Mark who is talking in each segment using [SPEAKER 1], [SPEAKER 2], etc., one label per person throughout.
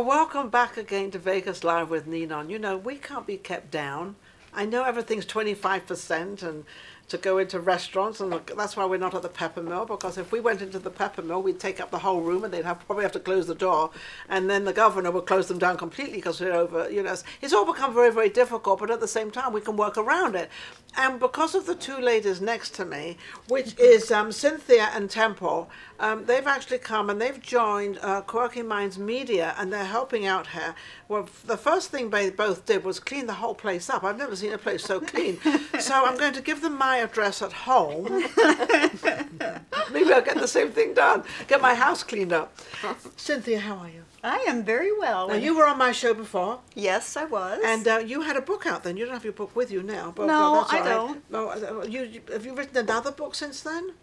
[SPEAKER 1] Well, welcome back again to Vegas Live with Ninon. You know, we can't be kept down. I know everything's 25% and to go into restaurants, and that's why we're not at the Pepper Mill, because if we went into the Pepper Mill, we'd take up the whole room and they'd probably have to close the door, and then the governor would close them down completely because we're over, you know. It's all become very, very difficult, but at the same time, we can work around it. And because of the two ladies next to me, which is Cynthia and Temple, they've actually come and they've joined Quirky Minds Media, and they're helping out here. Well, the first thing they both did was clean the whole place up. I've never seen a place so clean. So I'm going to give them my address at home. Maybe I'll get the same thing done. Get my house cleaned up. Cynthia, how are you?
[SPEAKER 2] I am very well.
[SPEAKER 1] Now, you were on my show before.
[SPEAKER 2] Yes, I was.
[SPEAKER 1] And you had a book out then. You don't have your book with you now. But,
[SPEAKER 2] no,
[SPEAKER 1] that's
[SPEAKER 2] I
[SPEAKER 1] right.
[SPEAKER 2] don't.
[SPEAKER 1] No, have you written another book since then?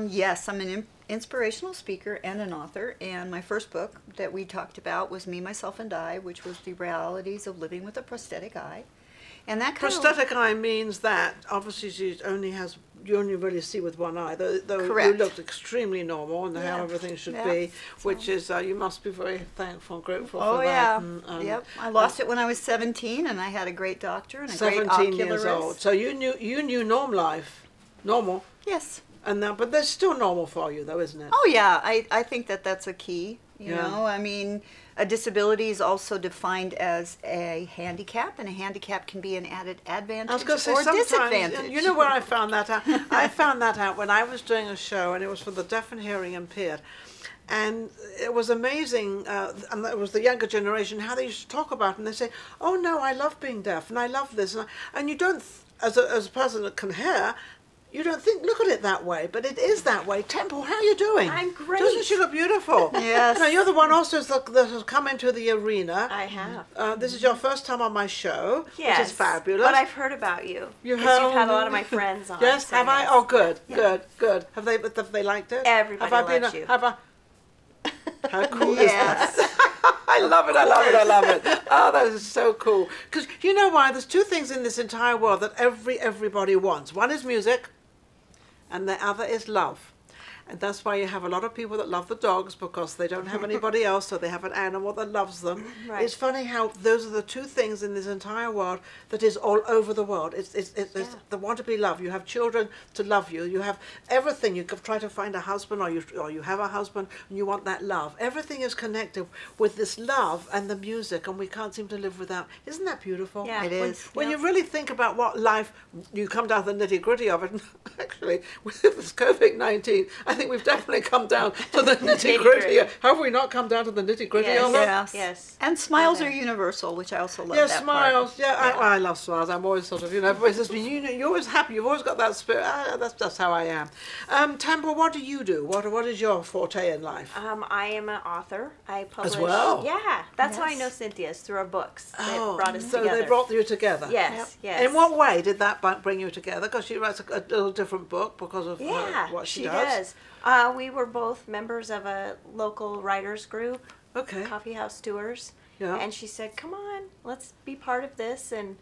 [SPEAKER 2] Yes, I'm an inspirational speaker and an author. And my first book that we talked about was Me, Myself, and I, which was the realities of living with a prosthetic eye. And that kind
[SPEAKER 1] prosthetic eye means that obviously you only really see with one eye, though
[SPEAKER 2] Correct.
[SPEAKER 1] You looked extremely normal and how everything should be, which is, you must be very thankful and grateful for that.
[SPEAKER 2] Oh, yeah.
[SPEAKER 1] And,
[SPEAKER 2] yep. I lost it when I was 17, and I had a great doctor and a great ocularist.
[SPEAKER 1] 17 years old. So you knew normal.
[SPEAKER 2] Yes.
[SPEAKER 1] And but there's still normal for you, though, isn't it?
[SPEAKER 2] Oh, yeah. I think that that's a key. You know, I mean, a disability is also defined as a handicap, and a handicap can be an added advantage
[SPEAKER 1] I was going to say,
[SPEAKER 2] or
[SPEAKER 1] sometimes,
[SPEAKER 2] disadvantage.
[SPEAKER 1] you know where I found that out? I found that out when I was doing a show, and it was for the deaf and hearing impaired. And it was amazing, and it was the younger generation, how they used to talk about it, and they say, oh no, I love being deaf, and I love this. And you don't, as a person that can hear, you don't think, look at it that way, but it is that way. Temple, how are you doing?
[SPEAKER 3] I'm great.
[SPEAKER 1] Doesn't she look beautiful?
[SPEAKER 2] Yes.
[SPEAKER 1] Now, you're the one also that has come into the arena.
[SPEAKER 3] I have.
[SPEAKER 1] This is your first time on my show,
[SPEAKER 3] Yes,
[SPEAKER 1] which is fabulous.
[SPEAKER 3] But I've heard about you.
[SPEAKER 1] You've
[SPEAKER 3] had a lot of my friends on.
[SPEAKER 1] Yes,
[SPEAKER 3] so
[SPEAKER 1] have I?
[SPEAKER 3] yes.
[SPEAKER 1] Oh, good,
[SPEAKER 3] Yeah.
[SPEAKER 1] good. Have they liked it?
[SPEAKER 3] Everybody loves you.
[SPEAKER 1] How cool
[SPEAKER 2] Yes.
[SPEAKER 1] is that? I love it, I love it, I love it. Oh, that is so cool. Because you know why? There's two things in this entire world that everybody wants. One is music, and the other is love. And that's why you have a lot of people that love the dogs, because they don't have anybody else, so they have an animal that loves them.
[SPEAKER 3] Right.
[SPEAKER 1] It's funny how those are the two things in this entire world that is all over the world. It's the want to be loved. You have children to love you. You have everything. You could try to find a husband, or you have a husband, and you want that love. Everything is connected with this love and the music, and we can't seem to live without. Isn't that beautiful?
[SPEAKER 3] Yeah.
[SPEAKER 2] It is.
[SPEAKER 1] When you really think about what life, you come down to the nitty-gritty of it. And actually, with this COVID-19, I think we've definitely come down to the nitty-gritty. Have we not come down to the nitty-gritty
[SPEAKER 3] Yes.
[SPEAKER 1] of it?
[SPEAKER 2] Yes.
[SPEAKER 3] Yes.
[SPEAKER 2] And smiles
[SPEAKER 3] Okay.
[SPEAKER 2] are universal, which I also love.
[SPEAKER 1] Yes,
[SPEAKER 2] that
[SPEAKER 1] smiles.
[SPEAKER 2] part.
[SPEAKER 1] Yeah, I love smiles. I'm always sort of, everybody says to me, you're always happy. You've always got that spirit. That's just how I am. Temple, what do you do? What is your forte in life?
[SPEAKER 3] I am an author. I publish.
[SPEAKER 1] As well?
[SPEAKER 3] Yeah, that's how I
[SPEAKER 2] Yes.
[SPEAKER 3] know Cynthia, is through our books that
[SPEAKER 1] Oh,
[SPEAKER 3] brought us
[SPEAKER 1] so
[SPEAKER 3] together.
[SPEAKER 1] they brought you together.
[SPEAKER 3] Yes, yes.
[SPEAKER 1] In what way did that bring you together? Because she writes a little different book because of what she does.
[SPEAKER 3] We were both members of a local writers group,
[SPEAKER 1] Okay.
[SPEAKER 3] Coffee House Tours.
[SPEAKER 1] Yeah.
[SPEAKER 3] And she said, come on, let's be part of this. And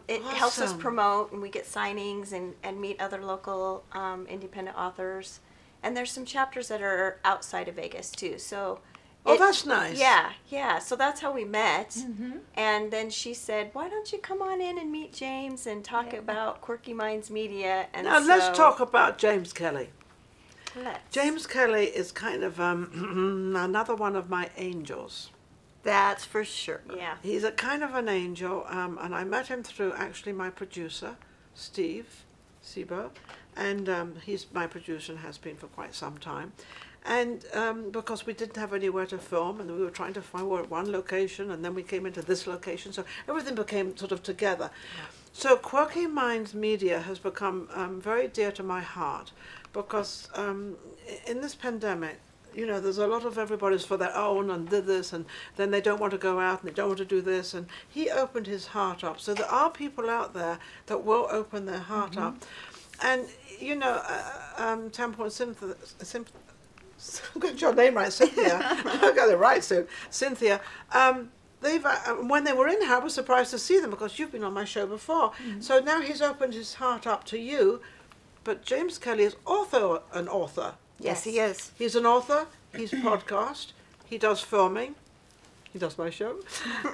[SPEAKER 3] it helps us
[SPEAKER 1] Awesome.
[SPEAKER 3] promote, and we get signings and meet other local independent authors. And there's some chapters that are outside of Vegas too. So
[SPEAKER 1] Oh, that's nice.
[SPEAKER 3] Yeah. So that's how we met. And then she said, why don't you come on in and meet James and talk about Quirky Minds Media? And
[SPEAKER 1] Now let's talk about James Kelly.
[SPEAKER 3] Let's.
[SPEAKER 1] James Kelly is kind of another one of my angels.
[SPEAKER 2] That's for sure.
[SPEAKER 3] Yeah.
[SPEAKER 1] He's a kind of an angel, and I met him through actually my producer, Steve Sebo, and he's my producer and has been for quite some time. And because we didn't have anywhere to film, and we were trying to find one location, and then we came into this location, so everything became sort of together. Yeah. So Quirky Minds Media has become very dear to my heart, because in this pandemic, there's a lot of everybody's for their own and did this, and then they don't want to go out and they don't want to do this, and he opened his heart up. So there are people out there that will open their heart up. And, Temple and Cynthia, I've got your name right, Cynthia. I've got it right soon. Cynthia. They've when they were in here, I was surprised to see them because you've been on my show before. So now he's opened his heart up to you. But James Kelly is also an author.
[SPEAKER 2] Yes, he is.
[SPEAKER 1] He's an author. He's podcast. He does filming. He does my show.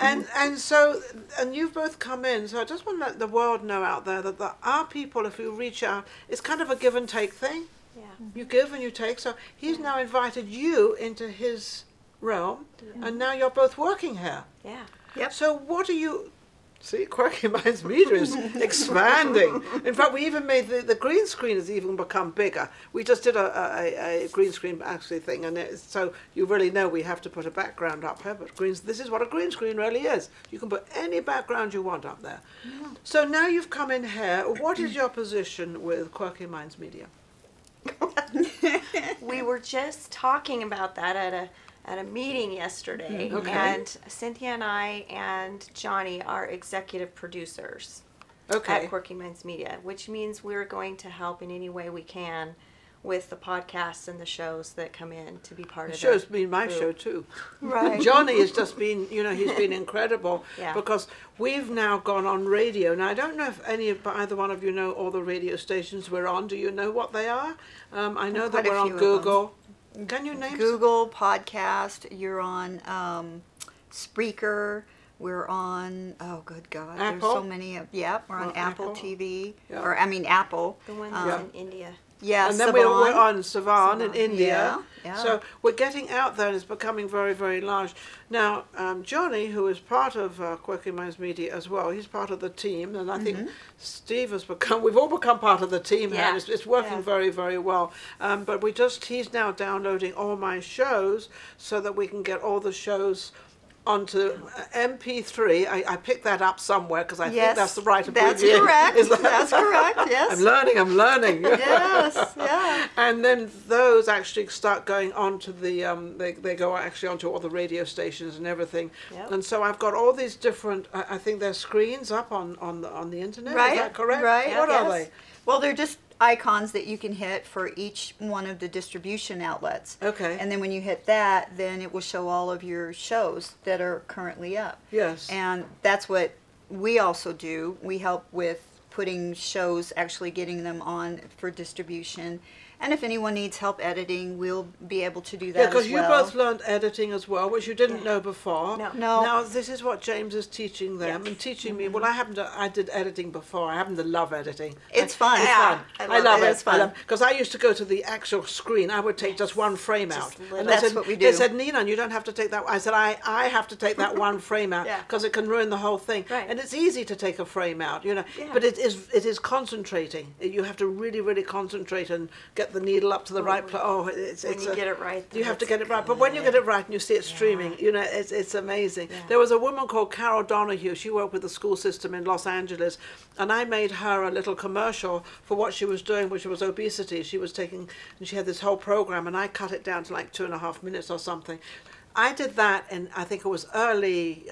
[SPEAKER 1] and so, and you've both come in, so I just want to let the world know out there that there are people, if you reach out, it's kind of a give and take thing.
[SPEAKER 3] Yeah.
[SPEAKER 1] You give and you take. So he's now invited you into his realm, and now you're both working here.
[SPEAKER 3] Yeah.
[SPEAKER 2] Yep.
[SPEAKER 1] So what are you... See, Quirky Minds Media is expanding. In fact, we even made the green screen has even become bigger. We just did a green screen actually thing, and so you really know we have to put a background up here. But this is what a green screen really is. You can put any background you want up there. Yeah. So now you've come in here. What is your position with Quirky Minds Media?
[SPEAKER 3] We were just talking about that at a meeting yesterday,
[SPEAKER 1] Okay.
[SPEAKER 3] and Cynthia and I and Johnny are executive producers
[SPEAKER 1] Okay.
[SPEAKER 3] at Quirky Minds Media, which means we're going to help in any way we can with the podcasts and the shows that come in to be part
[SPEAKER 1] The
[SPEAKER 3] of
[SPEAKER 1] show's
[SPEAKER 3] it.
[SPEAKER 1] been my show too.
[SPEAKER 2] Right.
[SPEAKER 1] Johnny has just been, he's been incredible
[SPEAKER 3] Yeah.
[SPEAKER 1] because we've now gone on radio. Now, I don't know if either one of you know all the radio stations we're on. Do you know what they are? I know that
[SPEAKER 2] Quite a
[SPEAKER 1] we're on
[SPEAKER 2] few of
[SPEAKER 1] Google. Can you name some?
[SPEAKER 2] Google Podcast. You're on Spreaker. We're on, oh good God,
[SPEAKER 1] Apple?
[SPEAKER 2] there's so many. We're on
[SPEAKER 1] Well,
[SPEAKER 2] Apple
[SPEAKER 1] Apple.
[SPEAKER 2] TV.
[SPEAKER 1] Yeah.
[SPEAKER 2] Or, I mean, Apple.
[SPEAKER 3] The one
[SPEAKER 2] Um,
[SPEAKER 3] that's in India.
[SPEAKER 2] Yeah,
[SPEAKER 1] And then
[SPEAKER 2] Savan.
[SPEAKER 1] we're on Savan in India.
[SPEAKER 2] Yeah, yeah.
[SPEAKER 1] So we're getting out there and it's becoming very, very large. Now, Johnny, who is part of Quirky Minds Media as well, he's part of the team. And I think Steve has we've all become part of the team here.
[SPEAKER 3] Yeah.
[SPEAKER 1] And it's working
[SPEAKER 3] Yeah.
[SPEAKER 1] very, very well. But he's now downloading all my shows so that we can get all the shows onto MP3. I picked that up somewhere because I think that's the right
[SPEAKER 2] That's
[SPEAKER 1] abbreviation.
[SPEAKER 2] correct.
[SPEAKER 1] Is that-
[SPEAKER 2] That's correct, yes.
[SPEAKER 1] I'm learning.
[SPEAKER 2] Yes, yeah.
[SPEAKER 1] And then those actually start going on to the, they go actually onto all the radio stations and everything.
[SPEAKER 3] Yep.
[SPEAKER 1] And so I've got all these different, I think there's screens up on the internet.
[SPEAKER 2] Right,
[SPEAKER 1] Is that correct?
[SPEAKER 2] right,
[SPEAKER 1] What are
[SPEAKER 2] yes.
[SPEAKER 1] they?
[SPEAKER 2] Well, they're just icons that you can hit for each one of the distribution outlets.
[SPEAKER 1] Okay.
[SPEAKER 2] And then when you hit that, then it will show all of your shows that are currently up.
[SPEAKER 1] Yes.
[SPEAKER 2] And that's what we also do. We help with putting shows, actually getting them on for distribution. And if anyone needs help editing, we'll be able to do that
[SPEAKER 1] Yeah,
[SPEAKER 2] as
[SPEAKER 1] because
[SPEAKER 2] well.
[SPEAKER 1] you both learned editing as well, which you didn't know before.
[SPEAKER 3] No.
[SPEAKER 2] No.
[SPEAKER 1] Now this is what James is teaching them and teaching me. Well, I did editing before. I happen to love editing.
[SPEAKER 2] It's fun.
[SPEAKER 1] It's
[SPEAKER 3] Yeah,
[SPEAKER 1] fun.
[SPEAKER 3] I
[SPEAKER 1] I love
[SPEAKER 2] it.
[SPEAKER 1] it.
[SPEAKER 2] It's fun.
[SPEAKER 1] Because I used to go to the actual screen. I would take just one frame out.
[SPEAKER 3] little.
[SPEAKER 1] And
[SPEAKER 2] That's
[SPEAKER 1] they said,
[SPEAKER 2] what we
[SPEAKER 1] They
[SPEAKER 2] do.
[SPEAKER 1] said, Ninon, you don't have to take that. I said, I have to take that one frame out
[SPEAKER 3] Yeah.
[SPEAKER 1] because it can ruin the whole thing.
[SPEAKER 3] Right.
[SPEAKER 1] And it's easy to take a frame out,
[SPEAKER 3] Yeah.
[SPEAKER 1] But it is concentrating. You have to really, really concentrate and get the needle up to the right place. Oh, it's
[SPEAKER 3] When you get it right,
[SPEAKER 1] You have to
[SPEAKER 3] that's
[SPEAKER 1] get it right. But when you
[SPEAKER 3] good.
[SPEAKER 1] get it right and you see it streaming, it's amazing.
[SPEAKER 3] Yeah.
[SPEAKER 1] There was a woman called Carol Donahue. She worked with the school system in Los Angeles, and I made her a little commercial for what she was doing, which was obesity. She was taking, and she had this whole program, and I cut it down to like 2.5 minutes or something. I did that, and I think it was early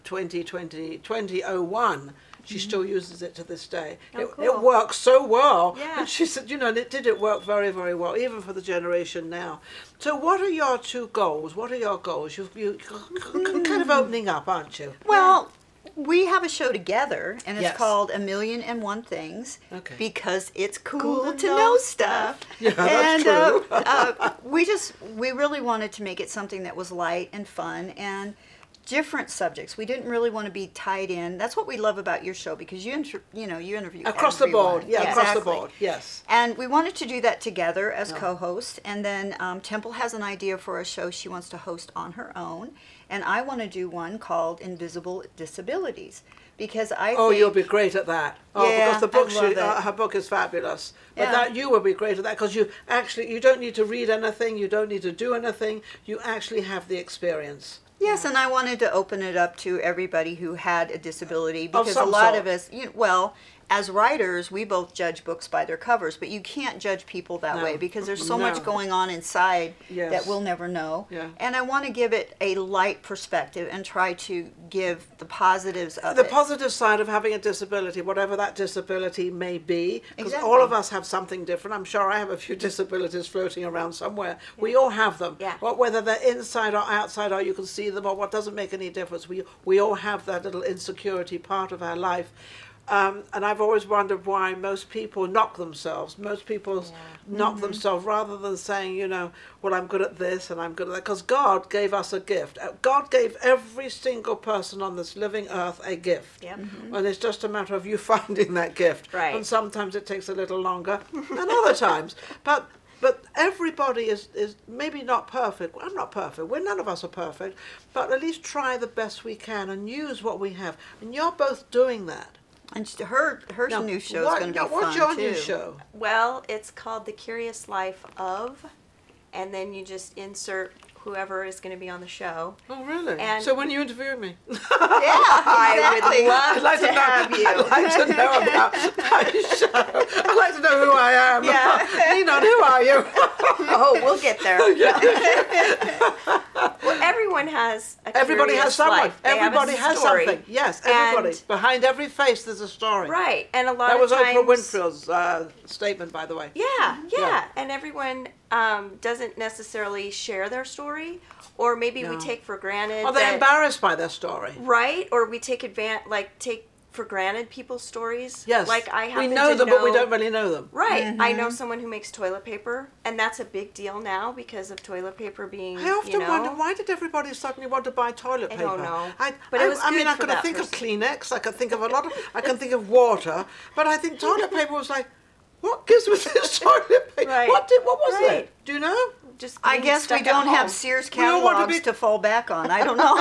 [SPEAKER 1] 2001. She still uses it to this day.
[SPEAKER 3] Oh,
[SPEAKER 1] It
[SPEAKER 3] cool.
[SPEAKER 1] works so well.
[SPEAKER 3] Yeah.
[SPEAKER 1] And she said, it work very, very well, even for the generation now. So what are your two goals? What are your goals? You're kind of opening up, aren't you?
[SPEAKER 2] Well, we have a show together, and it's
[SPEAKER 1] Yes.
[SPEAKER 2] called A Million and One Things,
[SPEAKER 1] Okay.
[SPEAKER 2] because it's cool
[SPEAKER 3] Cool
[SPEAKER 2] to know stuff.
[SPEAKER 1] Yeah, that's true.
[SPEAKER 2] We really wanted to make it something that was light and fun and different subjects. We didn't really want to be tied in. That's what we love about your show, because you interview
[SPEAKER 1] Across the board.
[SPEAKER 2] everyone.
[SPEAKER 1] Yeah, across the
[SPEAKER 2] Exactly.
[SPEAKER 1] board. Yes.
[SPEAKER 2] And we wanted to do that together as co-hosts. And then Temple has an idea for a show she wants to host on her own. And I want to do one called Invisible Disabilities. Because I
[SPEAKER 1] Oh,
[SPEAKER 2] think...
[SPEAKER 1] you'll be great at that. Oh,
[SPEAKER 2] Yeah,
[SPEAKER 1] because the book,
[SPEAKER 2] I love it.
[SPEAKER 1] her book is fabulous. But
[SPEAKER 2] Yeah.
[SPEAKER 1] you will be great at that because you don't need to read anything, you don't need to do anything. You actually have the experience.
[SPEAKER 2] Yes, and I wanted to open it up to everybody who had a disability, because a
[SPEAKER 1] some
[SPEAKER 2] lot
[SPEAKER 1] sort.
[SPEAKER 2] of us, as writers, we both judge books by their covers, but you can't judge people that
[SPEAKER 1] No.
[SPEAKER 2] way, because there's so
[SPEAKER 1] No.
[SPEAKER 2] much going on inside
[SPEAKER 1] Yes.
[SPEAKER 2] that we'll never know.
[SPEAKER 1] Yeah.
[SPEAKER 2] And I want to give it a light perspective and try to give the positives of
[SPEAKER 1] The
[SPEAKER 2] it.
[SPEAKER 1] positive side of having a disability, whatever that disability may be, because
[SPEAKER 2] Exactly.
[SPEAKER 1] all of us have something different. I'm sure I have a few disabilities floating around somewhere. We all have them.
[SPEAKER 3] Yeah.
[SPEAKER 1] Whether they're inside or outside, or you can see them, or what doesn't make any difference. We all have that little insecurity part of our life. And I've always wondered why most people knock themselves. Most people knock themselves rather than saying, you know, well, I'm good at this and I'm good at that. Because God gave us a gift. God gave every single person on this living earth a gift.
[SPEAKER 3] Yep.
[SPEAKER 1] And it's just a matter of you finding that gift.
[SPEAKER 3] Right.
[SPEAKER 1] And sometimes it takes a little longer than other times. But everybody is maybe not perfect. I'm not perfect. None of us are perfect. But at least try the best we can and use what we have. And you're both doing that.
[SPEAKER 2] And her
[SPEAKER 1] Now,
[SPEAKER 2] new show is going to be fun
[SPEAKER 1] what's your
[SPEAKER 2] too.
[SPEAKER 1] new show?
[SPEAKER 3] Well, it's called The Curious Life of, and then you just insert whoever is going to be on the show.
[SPEAKER 1] Oh, really?
[SPEAKER 3] And-
[SPEAKER 1] So when you interview me?
[SPEAKER 2] Yeah,
[SPEAKER 3] I
[SPEAKER 2] exactly.
[SPEAKER 3] would love
[SPEAKER 1] I'd like
[SPEAKER 3] to have you.
[SPEAKER 1] I'd like to know about my show. I'd like to know who I am.
[SPEAKER 3] Yeah.
[SPEAKER 1] Ninon, who are you?
[SPEAKER 3] Oh, we'll get there. Well, everyone has a
[SPEAKER 1] Everybody
[SPEAKER 3] curious
[SPEAKER 1] has someone.
[SPEAKER 3] life. They have a
[SPEAKER 1] Everybody has
[SPEAKER 3] story.
[SPEAKER 1] something. Yes, everybody.
[SPEAKER 3] And-
[SPEAKER 1] Behind every face, there's a story.
[SPEAKER 3] Right, and a lot
[SPEAKER 1] That
[SPEAKER 3] of
[SPEAKER 1] was
[SPEAKER 3] times.
[SPEAKER 1] Oprah Winfrey's statement, by the way.
[SPEAKER 3] Yeah.
[SPEAKER 1] Yeah.
[SPEAKER 3] And everyone doesn't necessarily share their story, or maybe we
[SPEAKER 1] No.
[SPEAKER 3] take for granted.
[SPEAKER 1] Are they
[SPEAKER 3] that-
[SPEAKER 1] embarrassed by their story?
[SPEAKER 3] Right, or we take for granted people's stories.
[SPEAKER 1] Yes.
[SPEAKER 3] Like I happen
[SPEAKER 1] we know
[SPEAKER 3] to
[SPEAKER 1] them, but we don't really know them.
[SPEAKER 3] Right. I know someone who makes toilet paper, and that's a big deal now because of toilet paper being.
[SPEAKER 1] I often wonder, why did everybody suddenly want to buy toilet paper?
[SPEAKER 3] I don't know.
[SPEAKER 1] But
[SPEAKER 3] But it was
[SPEAKER 1] I mean,
[SPEAKER 3] good
[SPEAKER 1] I
[SPEAKER 3] for
[SPEAKER 1] could
[SPEAKER 3] that
[SPEAKER 1] think of
[SPEAKER 3] person.
[SPEAKER 1] Kleenex. I could think of I can think of water. But I think toilet paper was like, what gives with this toilet paper?
[SPEAKER 3] Right.
[SPEAKER 1] What was
[SPEAKER 3] Right.
[SPEAKER 1] it? Do you know?
[SPEAKER 3] Just
[SPEAKER 2] I
[SPEAKER 3] being
[SPEAKER 2] guess
[SPEAKER 3] stuck
[SPEAKER 2] we
[SPEAKER 3] at
[SPEAKER 2] don't have
[SPEAKER 3] home.
[SPEAKER 2] Sears
[SPEAKER 1] We all want to
[SPEAKER 2] catalogs
[SPEAKER 1] be-
[SPEAKER 2] to fall back on. I don't know.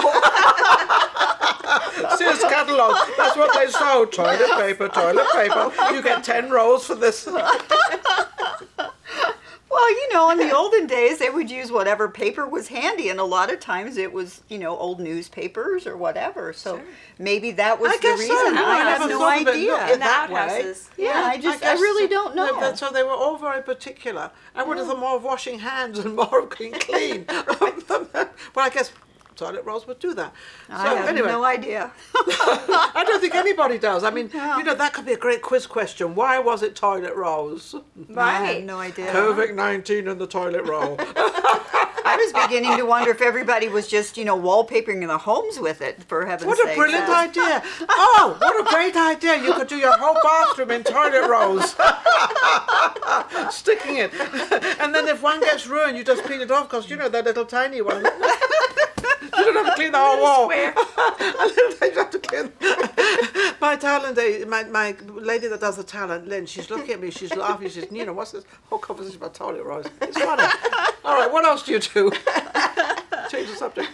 [SPEAKER 1] Sears catalogue. That's what they sold. Toilet paper. You get 10 rolls for this.
[SPEAKER 2] Well, you know, in the olden days, they would use whatever paper was handy, and a lot of times it was, you know, old newspapers or whatever. So
[SPEAKER 3] Sure.
[SPEAKER 2] maybe that was
[SPEAKER 1] I
[SPEAKER 2] the
[SPEAKER 1] guess so.
[SPEAKER 2] reason.
[SPEAKER 1] No,
[SPEAKER 2] I
[SPEAKER 1] I
[SPEAKER 2] have
[SPEAKER 1] never
[SPEAKER 2] no
[SPEAKER 1] thought of it
[SPEAKER 2] idea.
[SPEAKER 3] In the
[SPEAKER 1] that way.
[SPEAKER 3] outhouses.
[SPEAKER 2] Yeah, I
[SPEAKER 1] guess
[SPEAKER 2] really don't know.
[SPEAKER 1] So they were all very particular. I would have thought more of washing hands and more of being clean. Well, I guess toilet rolls would do that.
[SPEAKER 2] I
[SPEAKER 1] So
[SPEAKER 2] have
[SPEAKER 1] anyway,
[SPEAKER 2] no idea.
[SPEAKER 1] I don't think anybody does. I mean,
[SPEAKER 2] Yeah.
[SPEAKER 1] you know, that could be a great quiz question. Why was it toilet rolls?
[SPEAKER 2] I
[SPEAKER 3] Right.
[SPEAKER 2] have no idea.
[SPEAKER 1] COVID-19 and the toilet roll.
[SPEAKER 2] I was beginning to wonder if everybody was just, you know, wallpapering their homes with it, for heaven's
[SPEAKER 1] What
[SPEAKER 2] sake.
[SPEAKER 1] a brilliant idea. Oh, what a great idea. You could do your whole bathroom in toilet rolls. Sticking it. And then if one gets ruined, you just peel it off because, you know, they're little tiny ones. You don't have to clean the whole wall.
[SPEAKER 3] Square.
[SPEAKER 1] You have to clean. My talent, my lady that does the talent, Lynn, she's looking at me, she's laughing, she's, you know, what's this whole conversation about toilet rolls? It's funny. All right, what else do you do? Change the subject.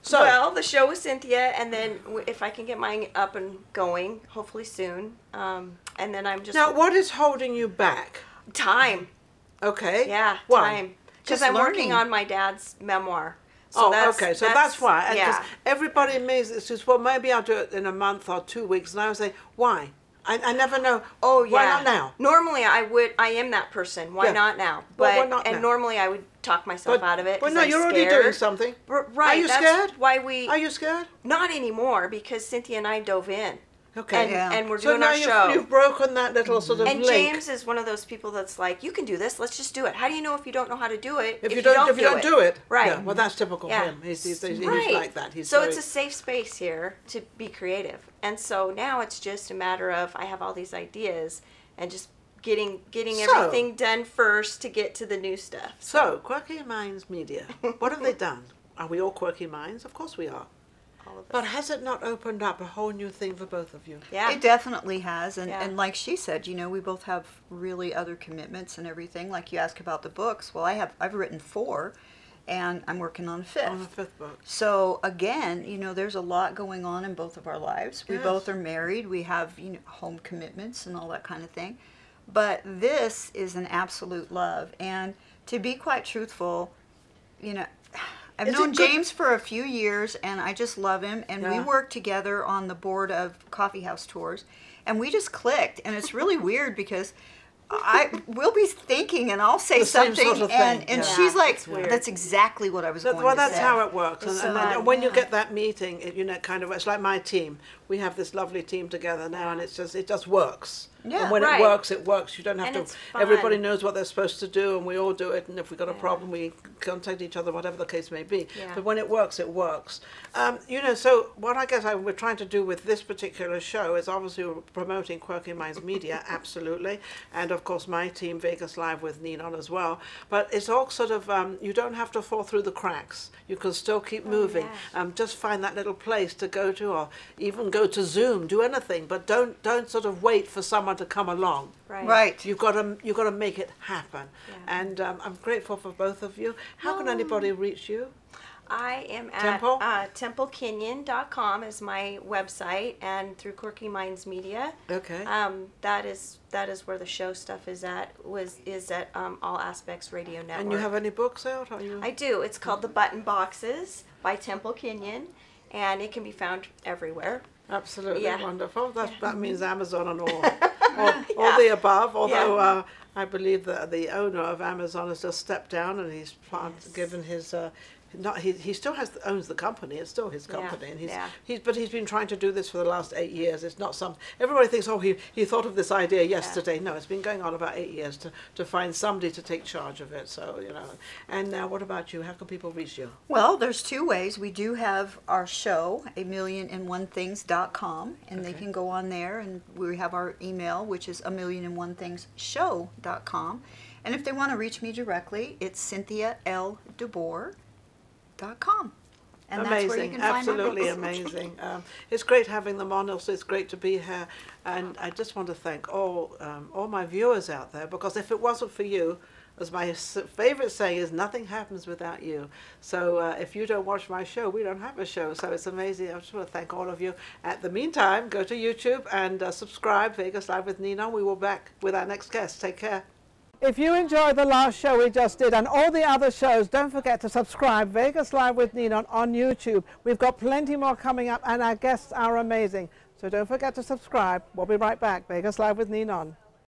[SPEAKER 1] So,
[SPEAKER 3] Well, the show with Cynthia, and then if I can get mine up and going, hopefully soon. And then I'm just
[SPEAKER 1] now what is holding you back?
[SPEAKER 3] time.
[SPEAKER 1] Okay.
[SPEAKER 3] Yeah,
[SPEAKER 1] Why?
[SPEAKER 3] time. Because
[SPEAKER 2] Just
[SPEAKER 3] I'm working
[SPEAKER 2] learning.
[SPEAKER 3] on my dad's memoir. So
[SPEAKER 1] okay. So that's why. And 'cause
[SPEAKER 3] Yeah.
[SPEAKER 1] everybody means it's just, well, maybe I'll do it in a month or 2 weeks. And I would say, why? I never know.
[SPEAKER 3] Oh yeah.
[SPEAKER 1] Why not now?
[SPEAKER 3] Normally I am that person. Why
[SPEAKER 1] Yeah.
[SPEAKER 3] not now?
[SPEAKER 1] Well,
[SPEAKER 3] But
[SPEAKER 1] why not
[SPEAKER 3] and
[SPEAKER 1] now?
[SPEAKER 3] normally I would talk myself out of it.
[SPEAKER 1] Well,
[SPEAKER 3] 'cause
[SPEAKER 1] no,
[SPEAKER 3] I'm
[SPEAKER 1] you're already
[SPEAKER 3] scared.
[SPEAKER 1] doing something.
[SPEAKER 3] Right.
[SPEAKER 1] Are you
[SPEAKER 3] that's
[SPEAKER 1] scared?
[SPEAKER 3] Why we
[SPEAKER 1] Are you scared?
[SPEAKER 3] not anymore because Cynthia and I dove in.
[SPEAKER 1] Okay.
[SPEAKER 3] And,
[SPEAKER 2] Yeah.
[SPEAKER 3] and we're
[SPEAKER 1] So
[SPEAKER 3] doing
[SPEAKER 1] now
[SPEAKER 3] our show.
[SPEAKER 1] you've broken that little sort of
[SPEAKER 3] And
[SPEAKER 1] link.
[SPEAKER 3] James is one of those people that's like, you can do this. Let's just do it. How do you know if you don't know how to do it?
[SPEAKER 1] if you don't do it,
[SPEAKER 3] right?
[SPEAKER 1] Yeah, well, that's typical
[SPEAKER 3] Yeah.
[SPEAKER 1] him. He's
[SPEAKER 3] Right.
[SPEAKER 1] like that. He's
[SPEAKER 3] so
[SPEAKER 1] very,
[SPEAKER 3] it's a safe space here to be creative. And so now it's just a matter of I have all these ideas and just getting
[SPEAKER 1] So-
[SPEAKER 3] everything done first to get to the new stuff.
[SPEAKER 1] So, Quirky Minds Media. What have they done? Are we all quirky minds? Of course we are.
[SPEAKER 3] All of us.
[SPEAKER 1] But has it not opened up a whole new thing for both of you?
[SPEAKER 3] Yeah.
[SPEAKER 2] It definitely has. And,
[SPEAKER 3] Yeah.
[SPEAKER 2] and like she said, you know, we both have really other commitments and everything. Like you asked about the books. Well, I've written 4, and I'm working on a 5th.
[SPEAKER 1] On the 5th book.
[SPEAKER 2] So again, you know, there's a lot going on in both of our lives. We
[SPEAKER 1] Yes.
[SPEAKER 2] both are married. We have, you know, home commitments and all that kind of thing. But this is an absolute love. And to be quite truthful, you know, I've
[SPEAKER 1] Is it
[SPEAKER 2] known
[SPEAKER 1] good-
[SPEAKER 2] James for a few years, and I just love him. And we
[SPEAKER 1] Yeah.
[SPEAKER 2] work together on the board of coffee house tours, and we just clicked. And it's really weird because we'll be thinking, and I'll say
[SPEAKER 1] The same
[SPEAKER 2] something,
[SPEAKER 1] sort of
[SPEAKER 2] and
[SPEAKER 1] thing, yeah.
[SPEAKER 2] she's like,
[SPEAKER 3] It's weird.
[SPEAKER 2] "That's exactly what I was going
[SPEAKER 1] Well,
[SPEAKER 2] to
[SPEAKER 1] that's
[SPEAKER 2] say."
[SPEAKER 1] how it works.
[SPEAKER 3] It's
[SPEAKER 1] And
[SPEAKER 3] fun,
[SPEAKER 1] when you
[SPEAKER 2] yeah.
[SPEAKER 1] get that meeting, it, you know, kind of, it's like my team. We have this lovely team together now, and it just works.
[SPEAKER 2] Yeah,
[SPEAKER 1] and when
[SPEAKER 3] right.
[SPEAKER 1] it works, it works. You don't have
[SPEAKER 3] And
[SPEAKER 1] to,
[SPEAKER 3] it's fun.
[SPEAKER 1] everybody knows what they're supposed to do, and we all do it, and if we've got a
[SPEAKER 3] Yeah.
[SPEAKER 1] problem, we contact each other, whatever the case may be.
[SPEAKER 3] Yeah.
[SPEAKER 1] But when it works, it works. You know, so what I guess we're trying to do with this particular show is obviously we're promoting Quirky Minds Media, absolutely, and of course my team, Vegas Live with Ninon as well. But it's all sort of, you don't have to fall through the cracks. You can still keep moving.
[SPEAKER 3] yeah.
[SPEAKER 1] Just find that little place to go to, or even go to Zoom, do anything, but don't sort of wait for someone to come along.
[SPEAKER 3] Right.
[SPEAKER 2] Right.
[SPEAKER 1] You've got to make it happen.
[SPEAKER 3] Yeah.
[SPEAKER 1] And I'm grateful for both of you. How can anybody reach you?
[SPEAKER 3] I am
[SPEAKER 1] Temple?
[SPEAKER 3] at templekinyon.com is my website, and through Quirky Minds Media.
[SPEAKER 1] Okay.
[SPEAKER 3] That is where the show stuff is at. Is at All Aspects Radio Network.
[SPEAKER 1] And you have any books out? Are you?
[SPEAKER 3] I do. It's called The Button Boxes by Temple Kinyon, and it can be found everywhere.
[SPEAKER 1] Absolutely
[SPEAKER 3] Yeah.
[SPEAKER 1] wonderful. That means Amazon and all the above. Although I believe that the owner of Amazon has just stepped down, and he's given his. He still owns the company. It's still his company, and he's been trying to do this for the last 8 years. It's not everybody thinks, oh, he thought of this idea yesterday. No, it's been going on about 8 years to find somebody to take charge of it. So And now, what about you? How can people reach you?
[SPEAKER 2] Well, there's two ways. We do have our show, amillionandonethings.com, and they can go on there, and we have our email, which is amillionandonethingsshow.com. And if they want to reach me directly, it's Cynthia De Boer. .com. And
[SPEAKER 1] amazing,
[SPEAKER 2] that's where you can
[SPEAKER 1] absolutely
[SPEAKER 2] find my books.
[SPEAKER 1] amazing. It's great having them on. Also, it's great to be here, and I just want to thank all my viewers out there, because if it wasn't for you, as my favorite saying is, nothing happens without you. So if you don't watch my show, we don't have a show. So it's amazing. I just want to thank all of you. At the meantime, go to YouTube and subscribe. Vegas Live with Ninon. We will be back with our next guest. Take care. If you enjoyed the last show we just did and all the other shows, don't forget to subscribe. Vegas Live with Ninon on YouTube. We've got plenty more coming up, and our guests are amazing. So don't forget to subscribe. We'll be right back. Vegas Live with Ninon.